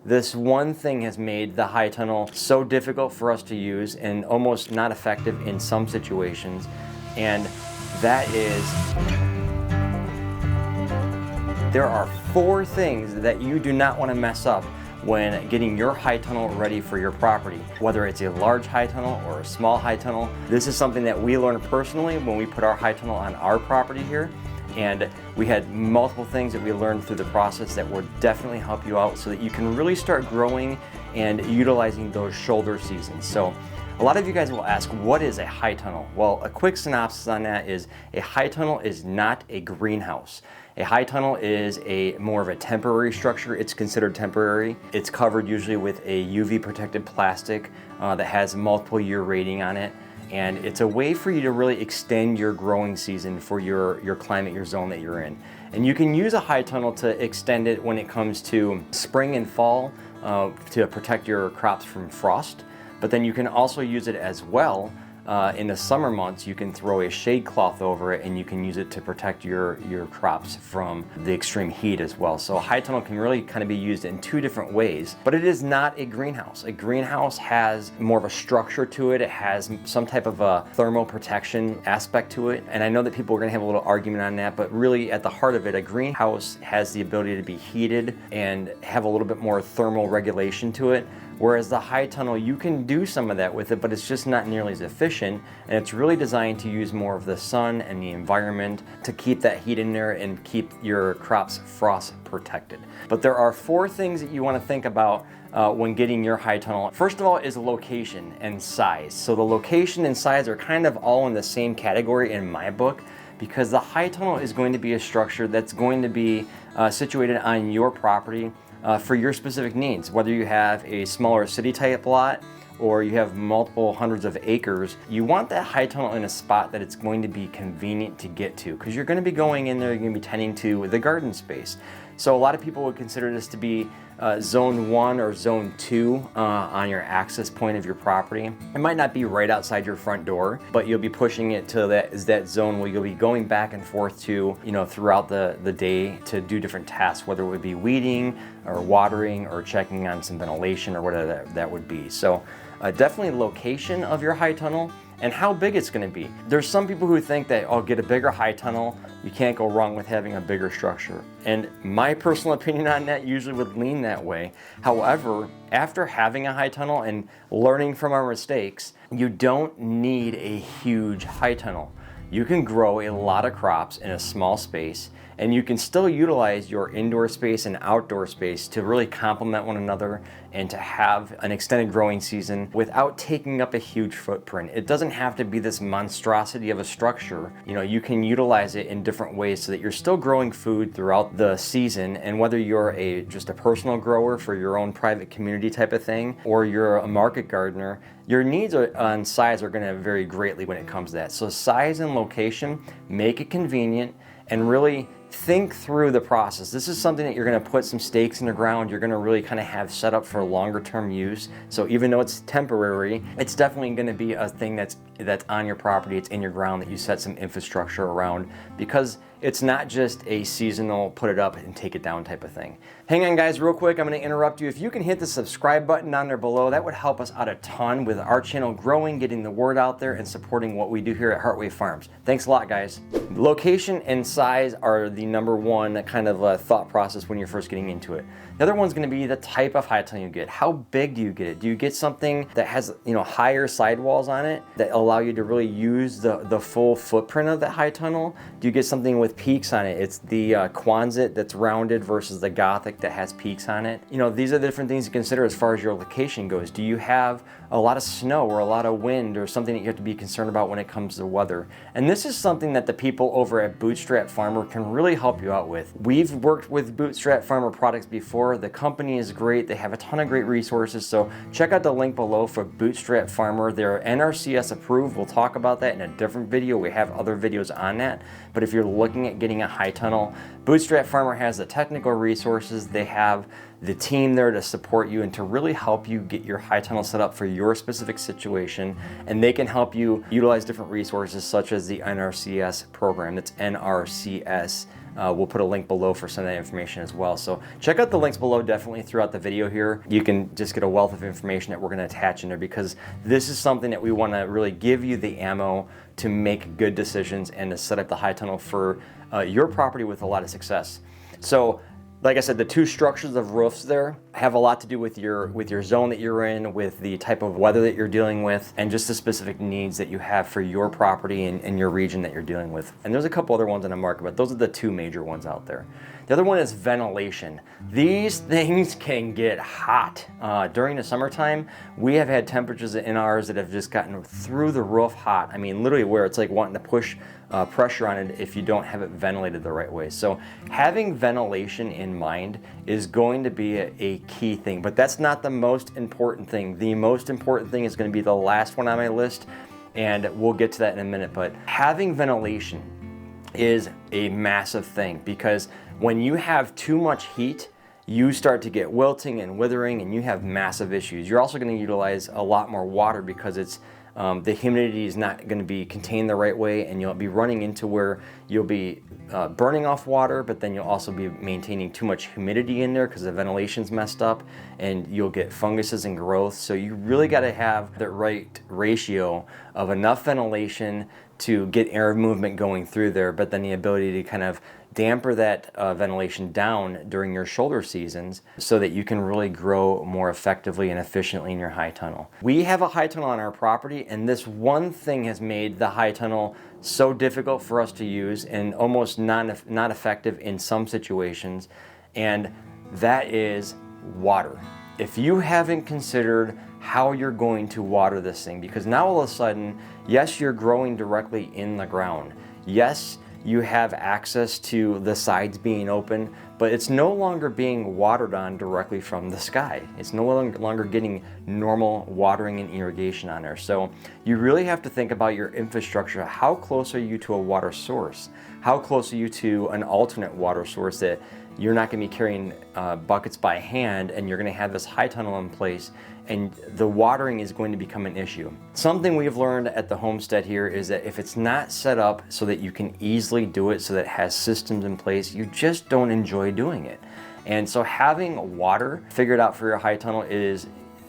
This one thing has made the high tunnel so difficult for us to use and almost not effective in some situations, and that is there are 4 things that you do not want to mess up when getting your high tunnel ready for your property. Whether it's a large high tunnel or a small high tunnel, this is something that we learned personally when we put our high tunnel on our property here. And we had multiple things that we learned through the process that will definitely help you out so that you can really start growing and utilizing those shoulder seasons. So a lot of you guys will ask, what is a high tunnel? Well, a quick synopsis on that is a high tunnel is not a greenhouse. A high tunnel is more of a temporary structure. It's considered temporary. It's covered usually with a UV protected plastic that has multiple year rating on it. And it's a way for you to really extend your growing season for your climate, your zone that you're in. And you can use a high tunnel to extend it when it comes to spring and fall to protect your crops from frost. But then you can also use it as well in the summer months. You can throw a shade cloth over it and you can use it to protect your crops from the extreme heat as well. So a high tunnel can really kind of be used in 2 different ways, but it is not a greenhouse. A greenhouse has more of a structure to it. It has some type of a thermal protection aspect to it. And I know that people are gonna have a little argument on that, but really at the heart of it, a greenhouse has the ability to be heated and have a little bit more thermal regulation to it. Whereas the high tunnel, you can do some of that with it, but it's just not nearly as efficient. And it's really designed to use more of the sun and the environment to keep that heat in there and keep your crops frost protected. But there are 4 things that you want to think about when getting your high tunnel. First of all is location and size. So the location and size are kind of all in the same category in my book, because the high tunnel is going to be a structure that's going to be situated on your property for your specific needs. Whether you have a smaller city type lot or you have multiple hundreds of acres, you want that high tunnel in a spot that it's going to be convenient to get to, because you're going to be going in there, you're going to be tending to the garden space. So a lot of people would consider this to be zone 1 or zone 2 on your access point of your property. It might not be right outside your front door, but you'll be pushing it to that zone where you'll be going back and forth to, throughout the day to do different tasks, whether it would be weeding or watering or checking on some ventilation or whatever that would be. So definitely location of your high tunnel and how big it's going to be. There's some people who think that, get a bigger high tunnel, you can't go wrong with having a bigger structure. And my personal opinion on that usually would lean that way. However, after having a high tunnel and learning from our mistakes, you don't need a huge high tunnel. You can grow a lot of crops in a small space, and you can still utilize your indoor space and outdoor space to really complement one another and to have an extended growing season without taking up a huge footprint. It doesn't have to be this monstrosity of a structure. You can utilize it in different ways so that you're still growing food throughout the season. And whether you're just a personal grower for your own private community type of thing, or you're a market gardener, your needs on size are going to vary greatly when it comes to that. So size and location, make it convenient, and really think through the process. This is something that you're going to put some stakes in the ground. You're going to really kind of have set up for longer term use. So even though it's temporary, it's definitely going to be a thing that's on your property. It's in your ground that you set some infrastructure around, because it's not just a seasonal put it up and take it down type of thing. Hang on guys, real quick, I'm going to interrupt you. If you can hit the subscribe button down there below, that would help us out a ton with our channel growing, getting the word out there, and supporting what we do here at Heartway Farms. Thanks a lot guys. Location and size are the number one kind of thought process when you're first getting into it. The other one's going to be the type of high tunnel you get. How big do you get it? Do you get something that has higher sidewalls on it that allow you to really use the full footprint of that high tunnel? Do you get something with peaks on it? It's the Quonset that's rounded versus the Gothic that has peaks on it. These are the different things to consider as far as your location goes. Do you have a lot of snow or a lot of wind or something that you have to be concerned about when it comes to weather? And this is something that the people over at Bootstrap Farmer can really help you out with. We've worked with Bootstrap Farmer products before. The company is great. They have a ton of great resources. So check out the link below for Bootstrap Farmer. They're NRCS approved. We'll talk about that in a different video. We have other videos on that. But if you're looking at getting a high tunnel, Bootstrap Farmer has the technical resources. They have the team there to support you and to really help you get your high tunnel set up for your specific situation. And they can help you utilize different resources such as the NRCS program. That's NRCS. we'll put a link below for some of that information as well. So check out the links below definitely throughout the video here. You can just get a wealth of information that we're going to attach in there, because this is something that we want to really give you the ammo to make good decisions and to set up the high tunnel for your property with a lot of success. So like I said, the two structures of roofs there have a lot to do with your zone that you're in, with the type of weather that you're dealing with, and just the specific needs that you have for your property and your region that you're dealing with. And there's a couple other ones in the market, but those are the two major ones out there. The other one is ventilation. These things can get hot. During the summertime, we have had temperatures in ours that have just gotten through the roof hot. I mean, literally where it's like wanting to push pressure on it if you don't have it ventilated the right way. So having ventilation in mind is going to be a key thing, but that's not the most important thing. The most important thing is going to be the last one on my list, and we'll get to that in a minute. But having ventilation is a massive thing, because when you have too much heat, you start to get wilting and withering, and you have massive issues. You're also going to utilize a lot more water, because it's the humidity is not going to be contained the right way, and you'll be running into where you'll be burning off water, but then you'll also be maintaining too much humidity in there because the ventilation's messed up, and you'll get funguses and growth. So you really got to have the right ratio of enough ventilation to get air movement going through there, but then the ability to kind of damper that ventilation down during your shoulder seasons so that you can really grow more effectively and efficiently in your high tunnel. We have a high tunnel on our property, and this one thing has made the high tunnel so difficult for us to use and almost not effective in some situations, and that is water. If you haven't considered how you're going to water this thing, because now all of a sudden, yes, you're growing directly in the ground. Yes, you have access to the sides being open, but it's no longer being watered on directly from the sky. It's no longer getting normal watering and irrigation on there. So you really have to think about your infrastructure. How close are you to a water source? How close are you to an alternate water source that you're not going to be carrying buckets by hand, and you're going to have this high tunnel in place, and the watering is going to become an issue. Something we've learned at the homestead here is that if it's not set up so that you can easily do it, so that it has systems in place, you just don't enjoy doing it. And so having water figured out for your high tunnel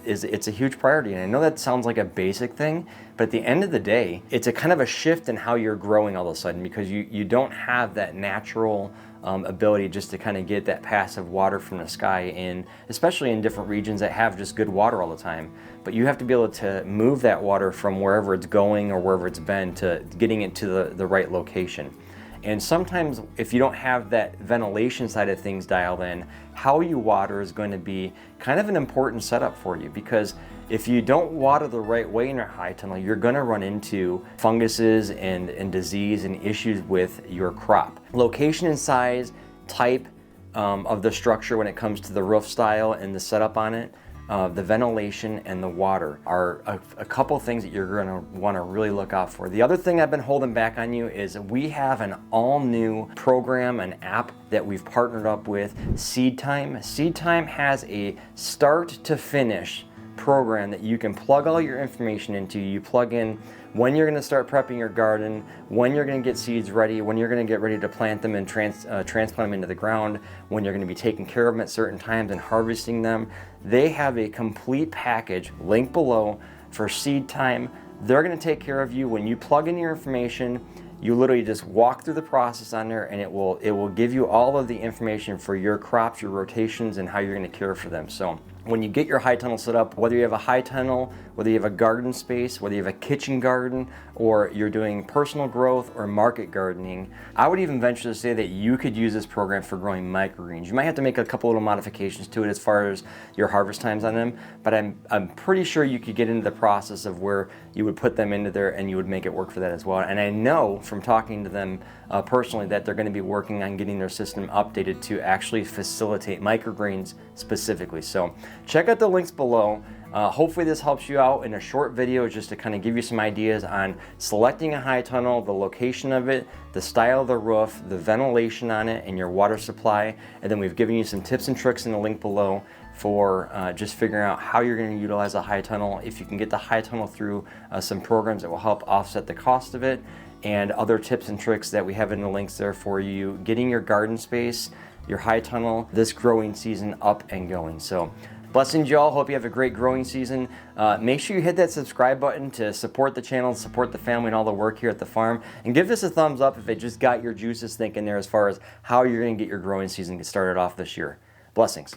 it's a huge priority. And I know that sounds like a basic thing, but at the end of the day, it's a kind of a shift in how you're growing all of a sudden, because you don't have that natural ability just to kind of get that passive water from the sky in, especially in different regions that have just good water all the time. But you have to be able to move that water from wherever it's going or wherever it's been to getting it to the right location. And sometimes if you don't have that ventilation side of things dialed in, how you water is going to be kind of an important setup for you, because if you don't water the right way in your high tunnel, you're going to run into funguses and disease and issues with your crop. Location and size, type of the structure when it comes to the roof style and the setup on it, the ventilation and the water are a couple things that you're going to want to really look out for. The other thing I've been holding back on you is we have an all-new program, an app that we've partnered up with, Seedtime. Seedtime has a start to finish program that you can plug all your information into. You plug in when you're going to start prepping your garden, when you're going to get seeds ready, when you're going to get ready to plant them and transplant them into the ground, when you're going to be taking care of them at certain times and harvesting them. They have a complete package, link below, for Seedtime. They're going to take care of you. When you plug in your information, you literally just walk through the process on there, and it will give you all of the information for your crops, your rotations, and how you're going to care for them. So when you get your high tunnel set up, whether you have a high tunnel, whether you have a garden space, whether you have a kitchen garden, or you're doing personal growth or market gardening, I would even venture to say that you could use this program for growing microgreens. You might have to make a couple little modifications to it as far as your harvest times on them, but I'm pretty sure you could get into the process of where you would put them into there and you would make it work for that as well. And I know from talking to them personally that they're going to be working on getting their system updated to actually facilitate microgreens specifically. So check out the links below. Hopefully this helps you out in a short video, just to kind of give you some ideas on selecting a high tunnel, the location of it, the style of the roof, the ventilation on it, and your water supply. And then we've given you some tips and tricks in the link below for just figuring out how you're going to utilize a high tunnel, if you can get the high tunnel through some programs that will help offset the cost of it, and other tips and tricks that we have in the links there for you, getting your garden space, your high tunnel, this growing season up and going. So blessings y'all, hope you have a great growing season. Make sure you hit that subscribe button to support the channel, support the family and all the work here at the farm, and give this a thumbs up if it just got your juices thinking there as far as how you're gonna get your growing season started off this year. Blessings.